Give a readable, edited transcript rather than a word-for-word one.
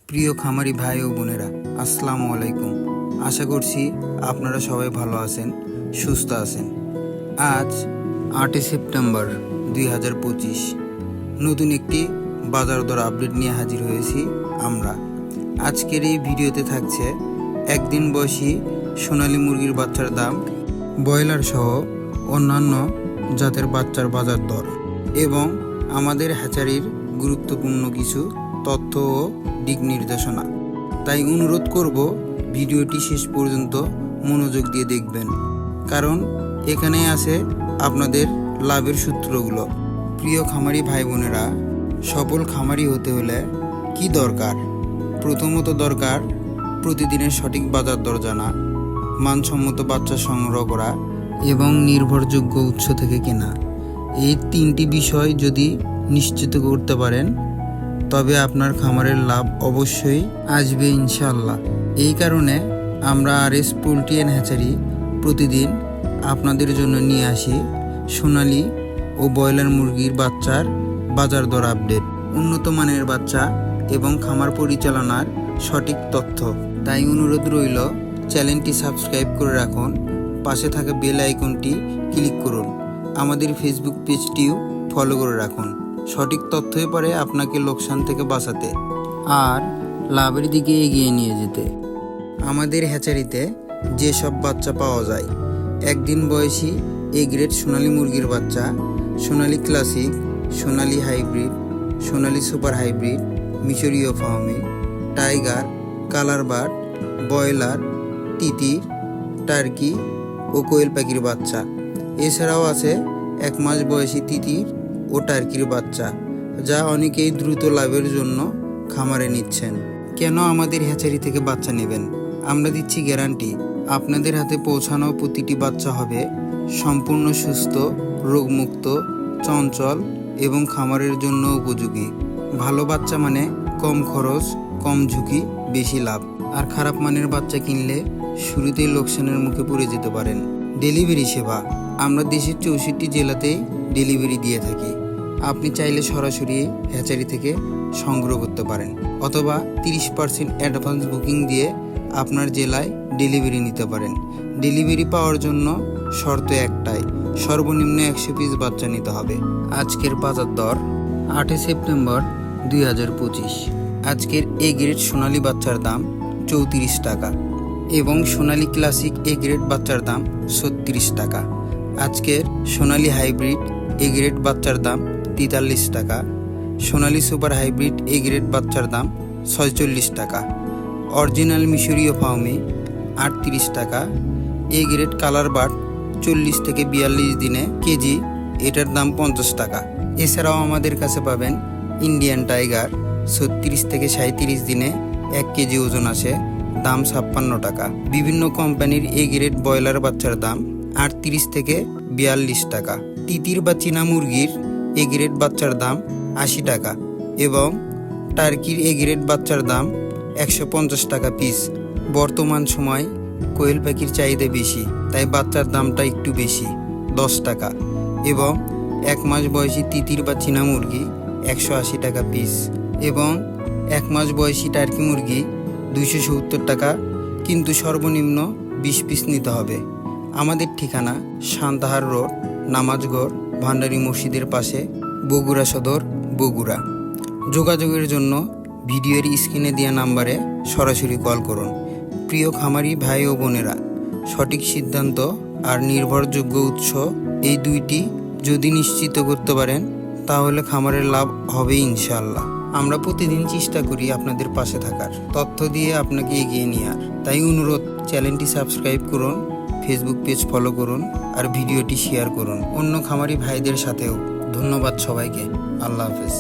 প্রিয় খামারি ভাই ও বোনেরা, আসসালামু আলাইকুম। আশা করছি আপনারা সবাই ভালো আছেন, সুস্থ আছেন। আজ 8 সেপ্টেম্বর 2025 নতুন একটি বাজার দর আপডেট নিয়ে হাজির হয়েছি আমরা। আজকের এই ভিডিওতে থাকছে একদিন বয়সী সোনালী মুরগির বাচ্চার দাম, ব্রয়লার সহ অন্যান্য জাতের বাচ্চার বাজার দর এবং আমাদের হ্যাচারির গুরুত্বপূর্ণ কিছু তথ্য ও দিক নির্দেশনা। তাই অনুরোধ করব ভিডিওটি শেষ পর্যন্ত মনোযোগ দিয়ে দেখবেন, কারণ এখানে আছে আপনাদের লাভের সূত্রগুলো। প্রিয় খামারি ভাই বোনেরা, সফল খামারি হতে হলে কি দরকার? প্রথমত দরকার প্রতিদিনের সঠিক বাজার দর জানা, মানসম্মত বাচ্চা সংগ্রহ করা এবং নির্ভরযোগ্য উৎস থেকে কেনা। এই তিনটি বিষয় যদি নিশ্চিত করতে পারেন তবে আপনার খামারের লাভ অবশ্যই আসবে ইনশাআল্লাহ। এই কারণে আমরা RS পোল্ট্রি অ্যান্ড হ্যাচারি প্রতিদিন আপনাদের জন্য নিয়ে আসি সোনালী ও ব্রয়লার মুরগির বাচ্চার বাজার দর আপডেট, উন্নত মানের বাচ্চা এবং খামার পরিচালনার সঠিক তথ্য। তাই অনুরোধ রইল, চ্যানেলটি সাবস্ক্রাইব করে রাখুন, পাশে থাকা বেল আইকনটি ক্লিক করুন, আমাদের ফেসবুক পেজটিও ফলো করে রাখুন। সঠিক তথ্যই পারে আপনাকে লোকসান থেকে বাঁচাতে আর লাভের দিকে এগিয়ে নিয়ে যেতে। আমাদের হ্যাচারিতে যেসব বাচ্চা পাওয়া যায়: একদিন বয়সী এ গ্রেড সোনালী মুরগির বাচ্চা, Sonali classic, Sonali hybrid, Sonali super hybrid, মিশরীয় ফার্মি, টাইগার, কালার বার্ড, ব্রয়লার, তিতির, টার্কি ও কোয়েল পাখির বাচ্চা। এছাড়াও আছে 1 মাস বয়সী তিতির ও টার্কির বাচ্চা, যা অনেকেই দ্রুত লাভের জন্য খামারে নিচ্ছেন। কেন আমাদের হ্যাচারি থেকে বাচ্চা নেবেন? আমরা দিচ্ছি গ্যারান্টি, আপনাদের হাতে পৌঁছানো প্রতিটি বাচ্চা হবে সম্পূর্ণ সুস্থ, রোগমুক্ত, চঞ্চল এবং খামারের জন্য উপযোগী। ভালো বাচ্চা মানে কম খরচ, কম ঝুঁকি, বেশি লাভ। আর খারাপ মানের বাচ্চা কিনলে শুরুতেই লোকসানের মুখে পড়ে যেতে পারেন। ডেলিভারি সেবা: আমরা দেশের 64 জেলাতেই ডেলিভারি দিয়ে থাকি। আপনি চাইলে সরাসরি হ্যাচারি থেকে সংগ্রহ করতে পারেন অথবা 30% অ্যাডভান্স বুকিং দিয়ে আপনার জেলায় ডেলিভারি নিতে পারেন। ডেলিভারি পাওয়ার জন্য শর্ত একটাই, সর্বনিম্ন 100 পিস বাচ্চা নিতে হবে। আজকের বাজার দর 8 সেপ্টেম্বর 2025। আজকের এ গ্রেড সোনালী বাচ্চার দাম 34 টাকা এবং সোনালী ক্লাসিক এ গ্রেড বাচ্চার দাম 36 টাকা। আজকের সোনালী হাইব্রিড এ গ্রেড বাচ্চার দাম 43 টাকা, সোনালী সুপার হাইব্রিড এ গ্রেড বাচ্চার দাম 46 টাকা, অরিজিনাল মিশরীয় ফার্মি 38 টাকা, এ গ্রেড কালার বার্ড 40 থেকে 42 দিনে কেজি, এটার দাম 50 টাকা। এছাড়াও আমাদের কাছে পাবেন ইন্ডিয়ান টাইগার 36 থেকে 37 দিনে 1 কেজি ওজন আসে, দাম 56 টাকা। বিভিন্ন কোম্পানির এ গ্রেড ব্রয়লার বাচ্চার দাম 38 থেকে 42 টাকা। তিতির বা চীনা মুরগির এ গ্রেড বাচ্চার দাম 80 টাকা এবং টার্কির এ গ্রেড বাচ্চার দাম 150 টাকা পিস। বর্তমান সময় কোয়েল পাখির চাহিদা বেশি, তাই বাচ্চার দামটা একটু বেশি, 10 টাকা। এবং 1 মাস বয়সী তিতির বা চীনা মুরগি 180 টাকা পিস এবং 1 মাস বয়সী টার্কি মুরগি 270 টাকা, কিন্তু সর্বনিম্ন 20 পিস নিতে হবে। আমাদের ঠিকানা সান্তাহার রোড, নামাজগড়, ভান্ডারী মসজিদের পাশে, বগুড়া সদর, বগুড়া। যোগাযোগের জন্য ভিডিওর স্ক্রিনে দেওয়া নাম্বারে সরাসরি কল করুন। প্রিয় খামারি ভাই ও বোনেরা, সঠিক সিদ্ধান্ত আর নির্ভরযোগ্য উৎস, এই দুইটি যদি নিশ্চিত করতে পারেন তাহলে খামারের লাভ হবে ইনশাআল্লাহ। আমরা প্রতিদিন চেষ্টা করি আপনাদের পাশে থাকার, তথ্য দিয়ে আপনাকে এগিয়ে নেওয়ার। তাই অনুরোধ, চ্যানেলটি সাবস্ক্রাইব করুন, ফেসবুক পেজ ফলো করুন আর ভিডিওটি শেয়ার করুন অন্য খামারি ভাইদের সাথেও। ধন্যবাদ সবাইকে। আল্লাহ হাফেজ।